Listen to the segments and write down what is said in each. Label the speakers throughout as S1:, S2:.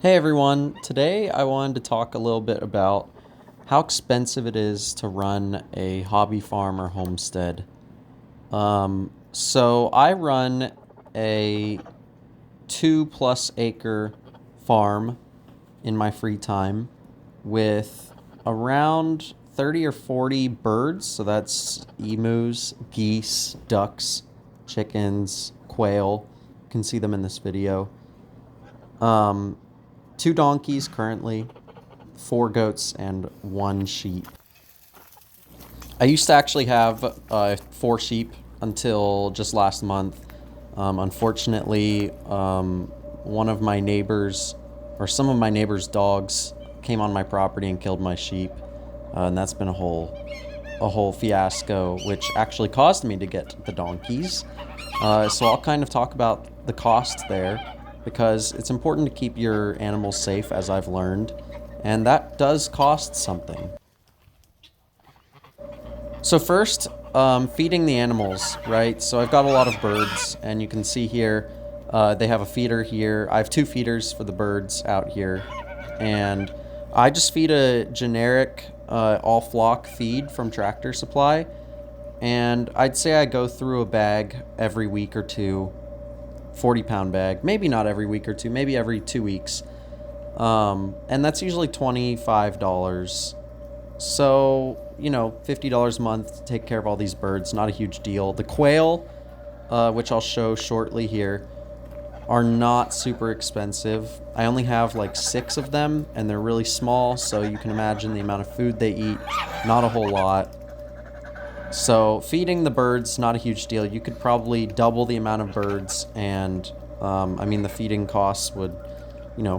S1: Hey everyone, today I wanted to talk a little bit about how expensive it is to run a hobby farm or homestead. So I run a 2+ acre farm in my free time with around 30 or 40 birds. So that's emus, geese, ducks, chickens, quail. You can see them in this video. Um, 2 donkeys currently, 4 goats, and 1 sheep. I used to actually have 4 sheep until just last month. Unfortunately, one of my neighbors, or some of my neighbors' dogs, came on my property and killed my sheep, and that's been a whole fiasco, which actually caused me to get the donkeys. So I'll kind of talk about the cost there, because it's important to keep your animals safe, as I've learned, and that does cost something. So first, feeding the animals, right? So I've got a lot of birds, and you can see here, they have a feeder here. I have 2 feeders for the birds out here, and I just feed a generic all flock feed from Tractor Supply, and I'd say I go through a bag every week or two, 40-pound bag. Maybe not every week or two, maybe every 2 weeks. And that's usually $25. So, $50 a month to take care of all these birds, not a huge deal. The quail, which I'll show shortly here, are not super expensive. I only have like 6 of them, and they're really small, so you can imagine the amount of food they eat, not a whole lot. So feeding the birds, not a huge deal. You could probably double the amount of birds, and the feeding costs would,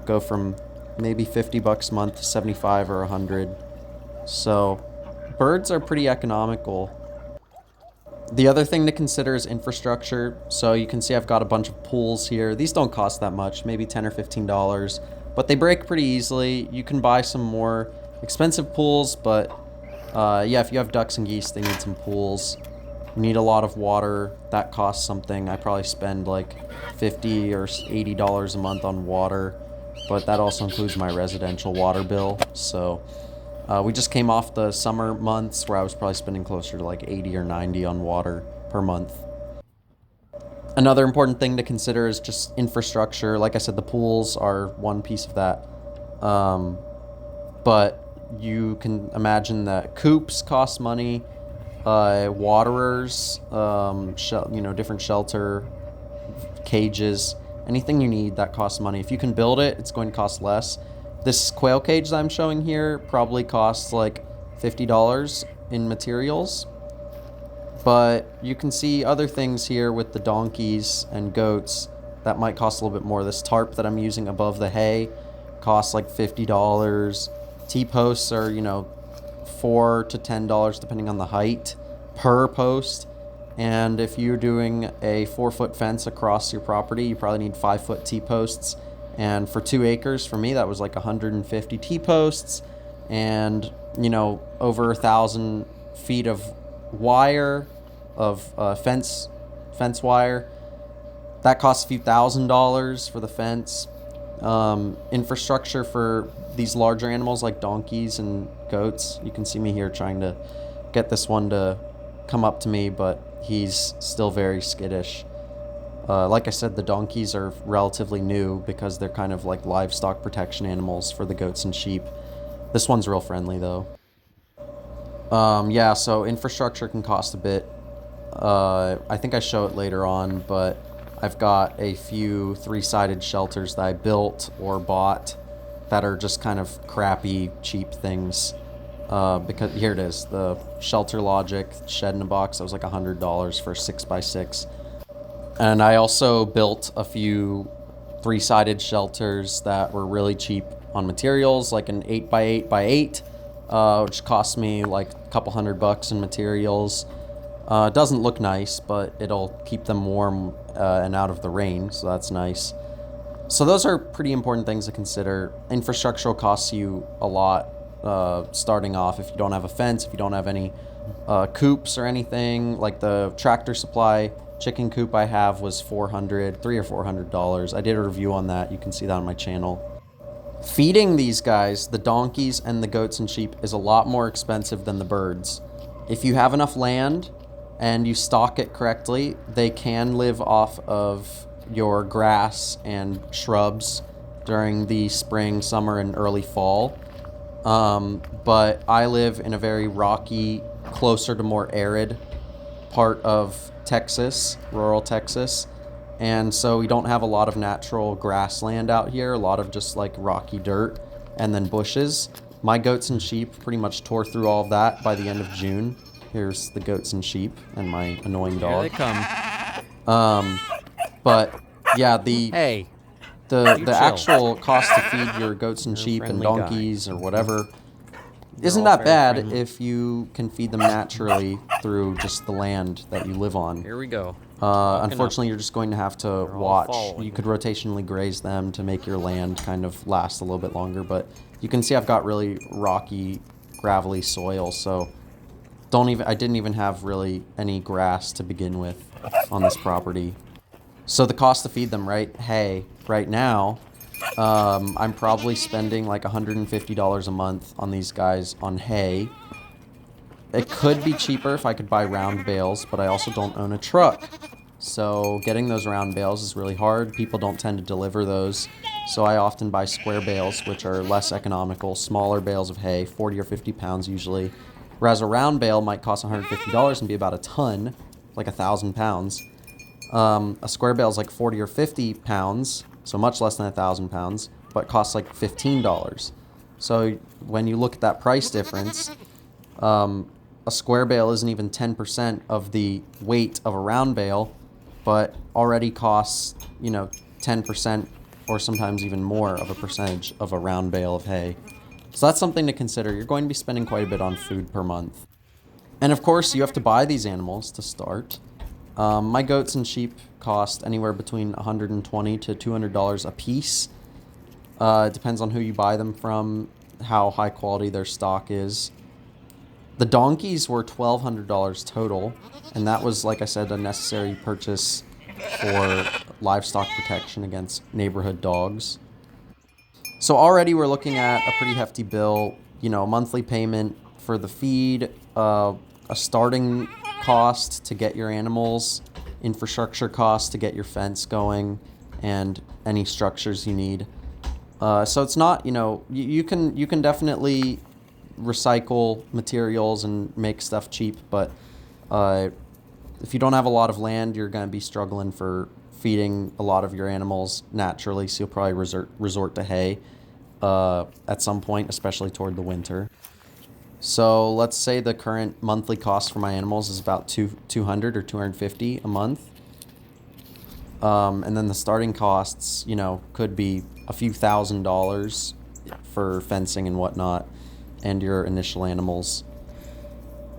S1: go from maybe $50 a month to 75 or 100. So birds are pretty economical. The other thing to consider is infrastructure. So you can see I've got a bunch of pools here. These don't cost that much, maybe $10 or $15, but they break pretty easily. You can buy some more expensive pools, but yeah, if you have ducks and geese, they need some pools. You need a lot of water. That costs something. I probably spend like $50 or $80 a month on water, but that also includes my residential water bill. So we just came off the summer months where I was probably spending closer to like 80 or 90 on water per month. Another important thing to consider is just infrastructure. Like I said, the pools are one piece of that. But you can imagine that coops cost money, waterers, different shelter, cages, anything you need that costs money. If you can build it, it's going to cost less. This quail cage that I'm showing here probably costs like $50 in materials. But you can see other things here with the donkeys and goats that might cost a little bit more. This tarp that I'm using above the hay costs like $50. T-posts are, $4 to $10 depending on the height per post. And if you're doing a 4-foot fence across your property, you probably need 5-foot T-posts. And for 2 acres, for me, that was like 150 T-posts and, over 1,000 feet of wire, of fence wire. That costs a few $1,000s for the fence. Infrastructure for these larger animals like donkeys and goats. You can see me here trying to get this one to come up to me, but he's still very skittish. Like I said, the donkeys are relatively new because they're kind of like livestock protection animals for the goats and sheep. This one's real friendly though. Yeah, so infrastructure can cost a bit. I think I show it later on, but I've got a few 3-sided shelters that I built or bought that are just kind of crappy, cheap things. Because here it is, the Shelter Logic shed in a box. That was like $100 for 6x6. And I also built a few 3-sided shelters that were really cheap on materials, like an 8x8x8, which cost me like a couple $100 in materials. It doesn't look nice, but it'll keep them warm and out of the rain, so that's nice. So those are pretty important things to consider. Infrastructure costs you a lot starting off. If you don't have a fence, if you don't have any coops or anything, like the Tractor Supply chicken coop I have was $300 or $400. I did a review on that. You can see that on my channel. Feeding these guys, the donkeys and the goats and sheep, is a lot more expensive than the birds. If you have enough land and you stock it correctly, they can live off of your grass and shrubs during the spring, summer, and early fall. But I live in a very rocky, closer to more arid part of Texas, rural Texas. And so we don't have a lot of natural grassland out here, a lot of just like rocky dirt and then bushes. My goats and sheep pretty much tore through all of that by the end of June. Here's the goats and sheep and my annoying dog.
S2: Here they come.
S1: But yeah, the
S2: Hey,
S1: the actual cost to feed your goats and sheep and donkeys or whatever isn't that bad if you can feed them naturally through just the land that you live on.
S2: here we go.
S1: Unfortunately, you're just going to have to watch.
S2: following
S1: You could rotationally graze them to make your land kind of last a little bit longer, but you can see I've got really rocky, gravelly soil, so I didn't even have really any grass to begin with on this property. So the cost to feed them, right? Hay, right now, I'm probably spending like $150 a month on these guys on hay. It could be cheaper if I could buy round bales, but I also don't own a truck. So getting those round bales is really hard. People don't tend to deliver those. So I often buy square bales, which are less economical, smaller bales of hay, 40 or 50 pounds usually. Whereas a round bale might cost $150 and be about a ton, like 1,000 pounds. A square bale is like 40 or 50 pounds, so much less than 1,000 pounds, but costs like $15. So when you look at that price difference, a square bale isn't even 10% of the weight of a round bale, but already costs, 10% or sometimes even more of a percentage of a round bale of hay. So that's something to consider. You're going to be spending quite a bit on food per month. And of course, you have to buy these animals to start. My goats and sheep cost anywhere between $120 to $200 a piece. It depends on who you buy them from, how high quality their stock is. The donkeys were $1,200 total, and that was, like I said, a necessary purchase for livestock protection against neighborhood dogs. So already we're looking at a pretty hefty bill, monthly payment for the feed, a starting cost to get your animals, infrastructure costs to get your fence going, and any structures you need. So it's not, you can definitely recycle materials and make stuff cheap, but if you don't have a lot of land, you're going to be struggling for feeding a lot of your animals naturally, so you'll probably resort to hay at some point, especially toward the winter. So let's say the current monthly cost for my animals is about $200 or $250 a month. And then the starting costs, could be a few $1,000s for fencing and whatnot, and your initial animals.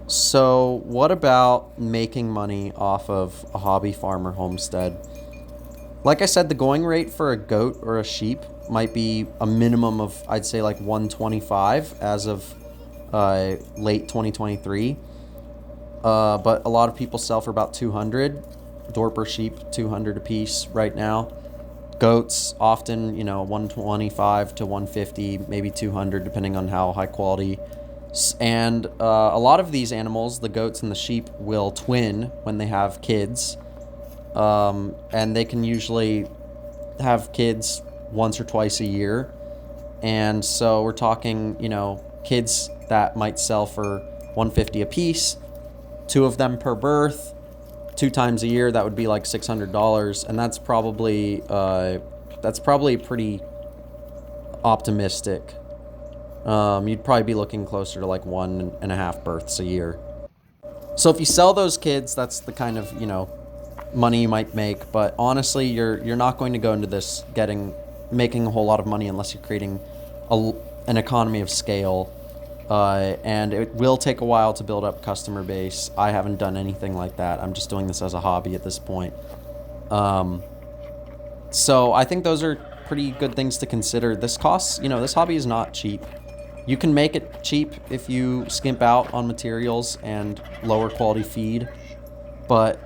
S1: So what about making money off of a hobby farm or homestead? Like I said, the going rate for a goat or a sheep might be a minimum of, I'd say, like $125 as of late 2023. But a lot of people sell for about $200. Dorper sheep, $200 a piece right now. Goats, often, $125 to $150, maybe $200, depending on how high quality. And a lot of these animals, the goats and the sheep, will twin when they have kids. And they can usually have kids once or twice a year. And so we're talking, kids that might sell for $150 a piece, 2 of them per birth. 2 times a year, that would be like $600, and that's probably pretty optimistic. You'd probably be looking closer to like 1.5 births a year. So if you sell those kids, that's the kind of money you might make. But honestly, you're not going to go into this making a whole lot of money unless you're creating an economy of scale. And it will take a while to build up customer base. I haven't done anything like that. I'm just doing this as a hobby at this point. So I think those are pretty good things to consider. This hobby is not cheap. You can make it cheap if you skimp out on materials and lower quality feed. But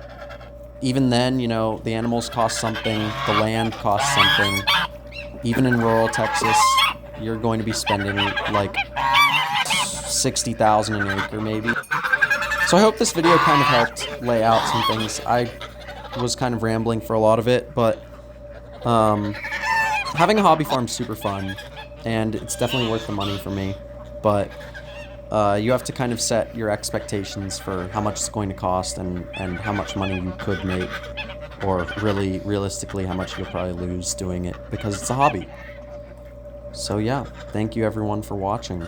S1: even then, the animals cost something, the land costs something. Even in rural Texas, you're going to be spending like 60,000 an acre maybe. So I hope this video kind of helped lay out some things. I was kind of rambling for a lot of it, but having a hobby farm is super fun, and it's definitely worth the money for me, but you have to kind of set your expectations for how much it's going to cost and how much money you could make, or really, realistically, how much you'll probably lose doing it, because it's a hobby. So yeah, thank you everyone for watching.